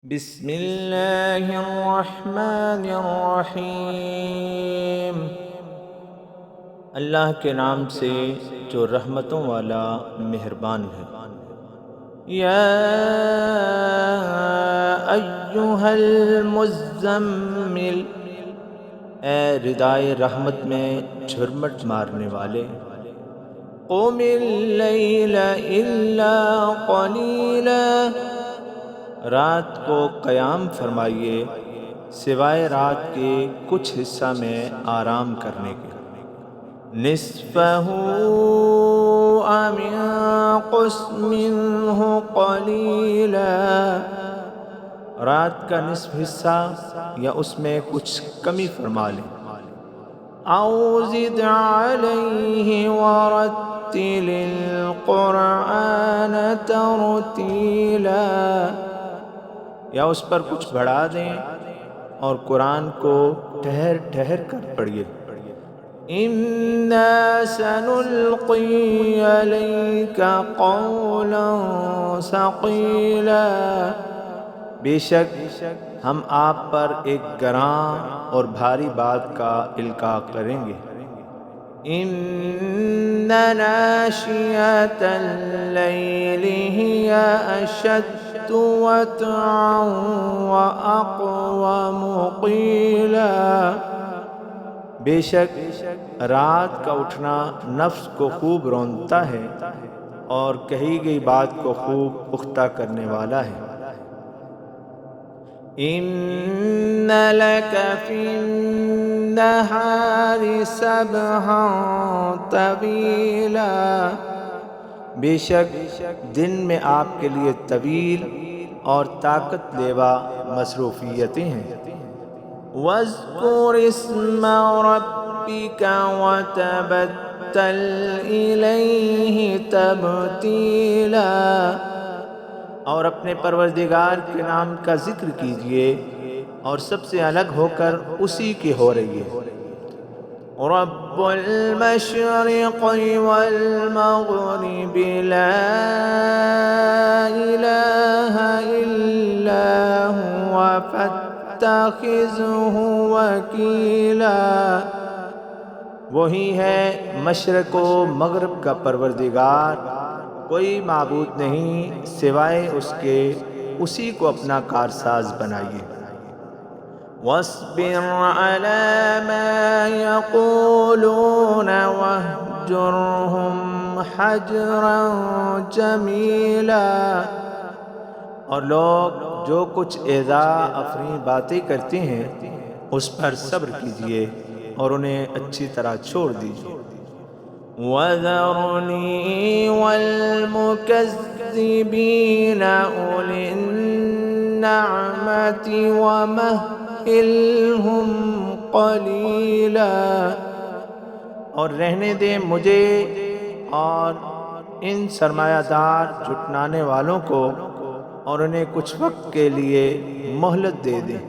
بسم اللہ الرحمن الرحیم۔ اللہ کے نام سے جو رحمتوں والا مہربان ہے۔ یا ایھا المزمل، اے ردائے رحمت میں جھرمٹ مارنے والے، قم اللیل الا قلیلا، رات کو قیام فرمائیے سوائے رات کے کچھ حصہ میں آرام کرنے کے۔ نصفہ او انقص منہ قلیلا، رات کا نصف حصہ یا اس میں کچھ کمی فرما لیں۔ او زد علیہ ورتل القرآن ترتیلا، یا اس پر کچھ بڑھا دیں اور قرآن کو ٹھہر ٹھہر کر پڑھیے۔ انا سنلقی علیک قولا ثقیلا، بے شک ہم آپ پر ایک گراں اور بھاری بات کا القاء کریں گے۔ ان ناشئۃ اللیل ہی اشد وطئا واقوم قیلا، بے شک رات کا اٹھنا نفس کو خوب رونتا ہے اور کہی گئی بات کو خوب پختہ کرنے والا ہے۔ ان لک فی النہار سبحا طویلا، بے شک دن میں آپ کے لیے طویل اور طاقت لیوا مصروفیتیں ہیں۔ وَاذْكُرِ اسْمَ رَبِّكَ وَتَبَتَّلْ إِلَيْهِ تَبْتِيلًا، اور اپنے پروردگار کے نام کا ذکر کیجئے اور سب سے الگ ہو کر اسی کے ہو رہیے۔ رب المشرق والمغرب لا الہ الا هو فاتخذہ وکیلا، وہی ہے مشرق و مغرب کا پروردگار، کوئی معبود نہیں سوائے اس کے، اسی کو اپنا کارساز بنائیے۔ وَاصْبِرْ عَلَى مَا يَقُولُونَ وَاهْجُرْهُمْ حَجْرًا جَمِيلًا، اور لوگ جو کچھ ایذا افرین باتیں کرتے ہیں اس پر صبر کیجئے اور انہیں اچھی طرح چھوڑ دیجئے۔ وَذَرْنِي وَالْمُكَذِّبِينَ أُولِي النَّعْمَةِ وَمَهِّلْهُمْ قَلِيلًا، اور رہنے دیں مجھے اور ان سرمایہ دار جھٹلانے والوں کو، اور انہیں کچھ وقت کے لیے مہلت دے دیں۔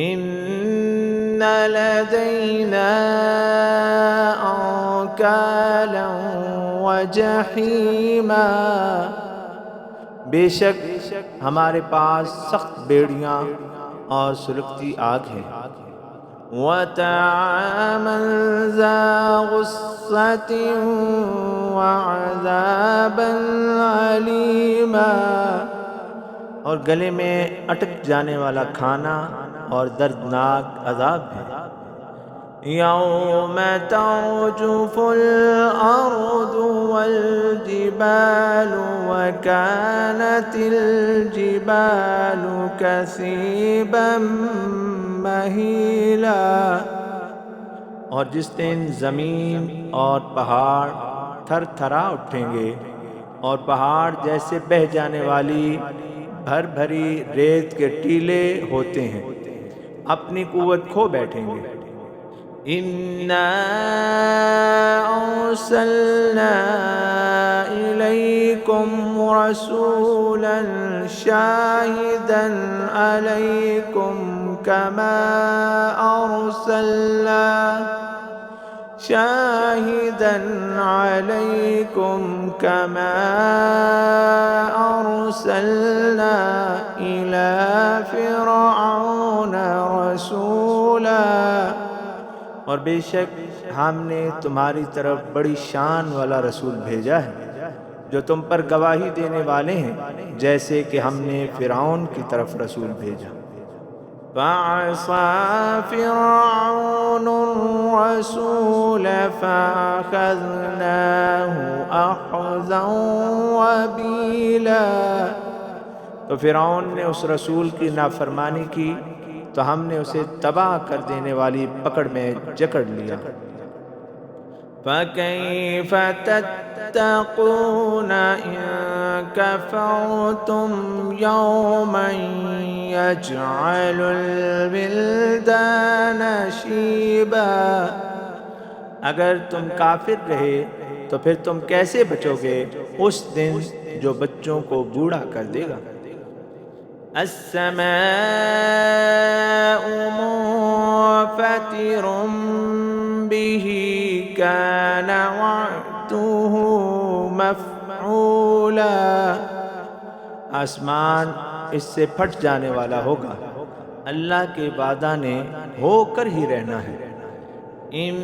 ان لدینا انکالا وجحیما، بے شک ہمارے پاس سخت بیڑیاں اور سلگتی آگ ہے۔ وطعاما ذا غصۃ وعذابا علیما، اور گلے میں اٹک جانے والا کھانا اور دردناک عذاب ہے۔ یوم ترجف الارض والجبال وکانت الجبال کثیبا مہیلا، اور جس دن زمین اور پہاڑ تھر تھرا اٹھیں گے اور پہاڑ جیسے بہہ جانے والی بھر بھری ریت کے ٹیلے ہوتے ہیں، اپنی قوت کھو بیٹھیں گے۔ اِنَّا أَرْسَلْنَا إِلَيْكُمْ رَسُولًا شَاهِدًا عَلَيْكُمْ كَمَا شاهدا عليكم كما أرسلنا إلى فرعون رسولا، اور بے شک ہم نے تمہاری طرف بڑی شان والا رسول بھیجا ہے جو تم پر گواہی دینے والے ہیں، جیسے کہ ہم نے فرعون کی طرف رسول بھیجا۔ فَعَصَى فِرْعَوْنُ الرَّسُولَ فَأَخَذْنَاهُ أَخْذًا وَبِيلًا، تو فرعون نے اس رسول کی نافرمانی کی تو ہم نے اسے تباہ کر دینے والی پکڑ میں جکڑ لیا۔ فَكَيْفَ تَتَّقُونَ إِن كَفَرْتُمْ يَوْمًا يَجْعَلُ الْوِلْدَانَ شِيبًا، اگر تم کافر رہے تو پھر تم کیسے بچو گے اس دن جو بچوں کو بوڑھا کر دے گا۔ السماء منفطر به كان وعده مفعولا، آسمان اس سے پھٹ جانے والا ہوگا، اللہ کے وعدہ نے ہو کر ہی رہنا ہے۔ ان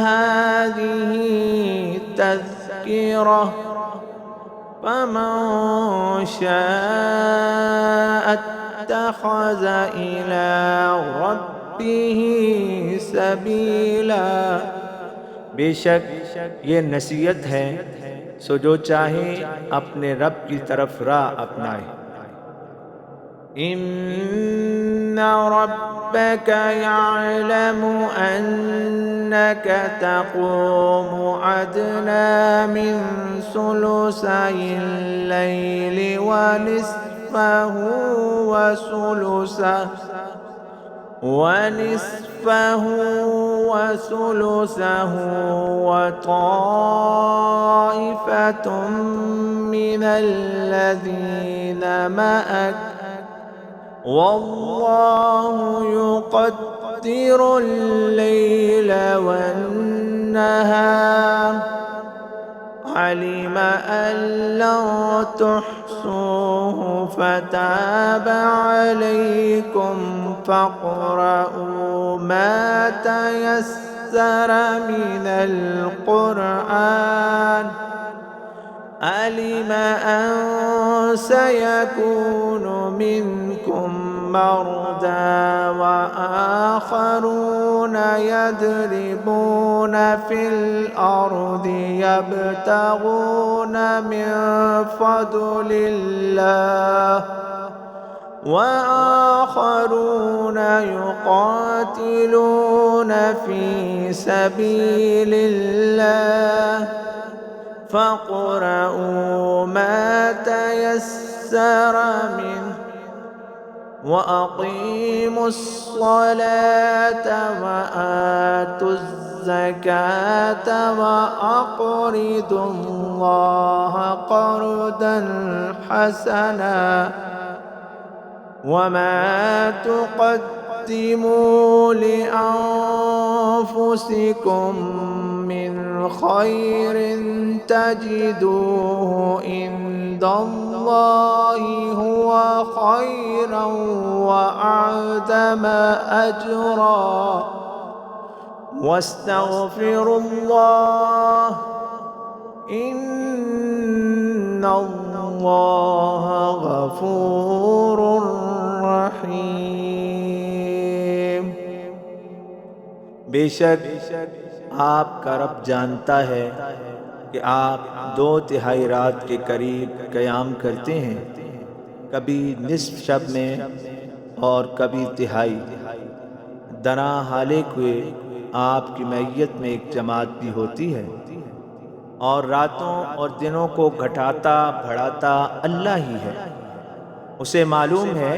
هذه تذکرہ فمن شاء اتخذ إلى ربه سبیلا، بے شک یہ نصیحت ہے، سو جو چاہے اپنے رب کی طرف راہ اپنائے۔ ان ربك يعلم انك تقوم ادنى من ثلثي الليل ونصفه وثلثه وطائفة من الذين معك والله يقدر الليل والنهار، علم أن لن تحصوه فتاب عليكم فاقرؤوا ما تيسر من القرآن، علم أن سيكون منكم مرضى وآخرون يضربون في الأرض يبتغون من فضل الله وآخرون يقاتلون في سبيل الله، فاقرؤوا ما تيسر منه وأقيموا الصلاة وآتوا الزكاة وأقرضوا الله قرضا حسنا، وما تقدموا لأنفسكم من خير تجدوه عند الله هو خيرا وأعظم أجرا، واستغفروا الله إن الله غفور رحيم، بے شک آپ کا رب جانتا ہے کہ آپ 2/3 رات کے قریب قیام کرتے ہیں، کبھی نصف شب میں اور کبھی تہائی، درا حالے ہوئے آپ کی معیت میں ایک جماعت بھی ہوتی ہے، اور راتوں اور دنوں کو گھٹاتا بڑھاتا اللہ ہی ہے، اسے معلوم ہے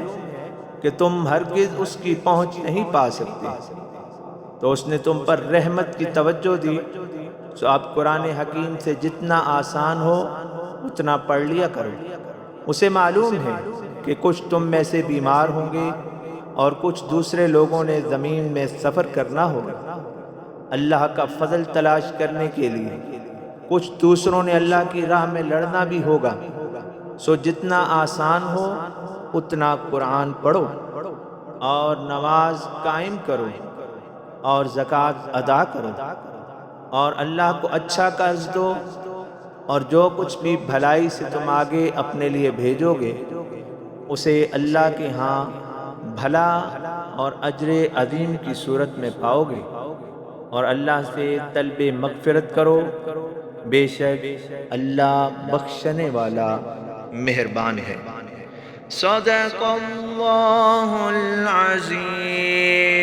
کہ تم ہرگز اس کی پہنچ نہیں پا سکتے، تو اس نے تم پر رحمت کی توجہ دی، سو آپ قرآن حکیم سے جتنا آسان ہو اتنا پڑھ لیا کرو۔ اسے معلوم ہے کہ کچھ تم میں سے بیمار ہوں گے اور کچھ دوسرے لوگوں نے زمین میں سفر کرنا ہوگا، اللہ کا فضل تلاش کرنے کے لیے، کچھ دوسروں نے اللہ کی راہ میں لڑنا بھی ہوگا، سو جتنا آسان ہو اتنا قرآن پڑھو اور نماز قائم کرو اور زکوٰۃ ادا کرو اور اللہ کو اچھا قرض دو، اور جو کچھ بھی بھلائی سے تم آگے اپنے لیے بھیجو گے اسے اللہ کے ہاں بھلا اور اجر عظیم کی صورت میں پاؤ گے، اور اللہ سے طلب مغفرت کرو، بے شک اللہ بخشنے والا مہربان ہے۔ صدق اللہ العظیم۔